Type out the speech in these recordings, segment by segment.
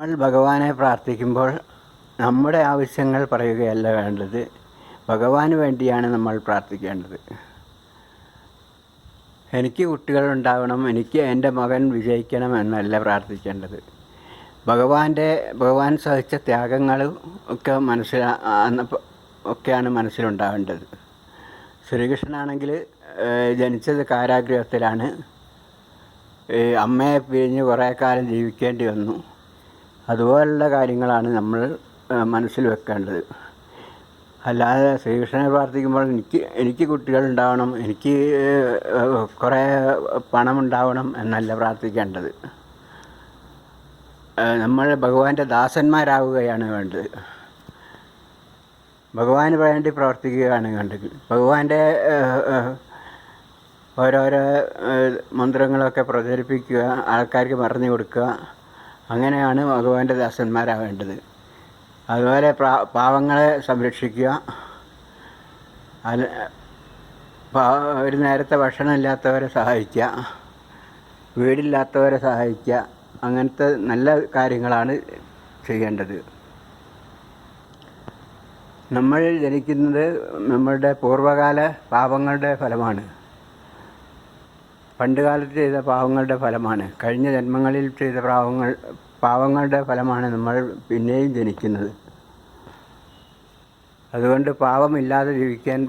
നമ്മൾ ഭഗവാനെ പ്രാർത്ഥിക്കുമ്പോൾ നമ്മുടെ ആവശ്യങ്ങൾ പറയുകയല്ല വേണ്ടത്, ഭഗവാന് വേണ്ടിയാണ് നമ്മൾ പ്രാർത്ഥിക്കേണ്ടത്. എനിക്ക് കുട്ടികളുണ്ടാവണം, എനിക്ക് എൻ്റെ മകൻ വിജയിക്കണം എന്നല്ല പ്രാർത്ഥിക്കേണ്ടത്. ഭഗവാൻ സഹിച്ച ത്യാഗങ്ങളും ഒക്കെ ഒക്കെയാണ് മനസ്സിലുണ്ടാവേണ്ടത്. ശ്രീകൃഷ്ണനാണെങ്കിൽ ജനിച്ചത് കാരാഗൃഹത്തിലാണ്. അമ്മയെ പിരിഞ്ഞ് കുറേ കാലം ജീവിക്കേണ്ടി വന്നു. അതുപോലുള്ള കാര്യങ്ങളാണ് നമ്മൾ മനസ്സിൽ വെക്കേണ്ടത്. അല്ലാതെ ശ്രീകൃഷ്ണനെ പ്രാർത്ഥിക്കുമ്പോൾ എനിക്ക് കുട്ടികളുണ്ടാവണം, എനിക്ക് കുറേ പണമുണ്ടാവണം എന്നല്ല പ്രാർത്ഥിക്കേണ്ടത്. നമ്മൾ ഭഗവാന്റെ ദാസന്മാരാവുകയാണ് വേണ്ടത്. ഭഗവാന് വേണ്ടി പ്രവർത്തിക്കുകയാണ് വേണ്ടത്. ഭഗവാന്റെ ഓരോരോ മന്ത്രങ്ങളൊക്കെ പ്രചരിപ്പിക്കുക, ആൾക്കാർക്ക് പറഞ്ഞു കൊടുക്കുക, അങ്ങനെയാണ് ഭഗവാന്റെ ദാസന്മാരാവേണ്ടത്. അതുപോലെ പാവങ്ങളെ സംരക്ഷിക്കുക, ഒരു നേരത്തെ ഭക്ഷണം ഇല്ലാത്തവരെ സഹായിക്കുക, വീടില്ലാത്തവരെ സഹായിക്കുക, അങ്ങനത്തെ നല്ല കാര്യങ്ങളാണ് ചെയ്യേണ്ടത്. നമ്മൾ ജനിക്കുന്നത് നമ്മളുടെ പൂർവ്വകാല പാപങ്ങളുടെ ഫലമാണ്. പണ്ട് കാലത്ത് ചെയ്ത പാവങ്ങളുടെ ഫലമാണ്. കഴിഞ്ഞ ജന്മങ്ങളിൽ ചെയ്ത പാവങ്ങളുടെ ഫലമാണ് നമ്മൾ പിന്നെയും ജനിക്കുന്നത്. അതുകൊണ്ട് പാവമില്ലാതെ ജീവിക്കാൻ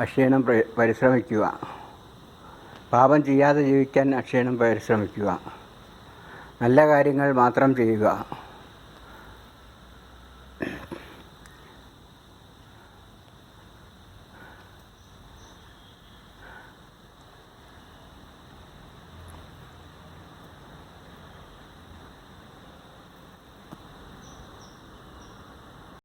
അക്ഷീണം പരിശ്രമിക്കുക. പാപം ചെയ്യാതെ ജീവിക്കാൻ അക്ഷീണം പരിശ്രമിക്കുക. നല്ല കാര്യങ്ങൾ മാത്രം ചെയ്യുക.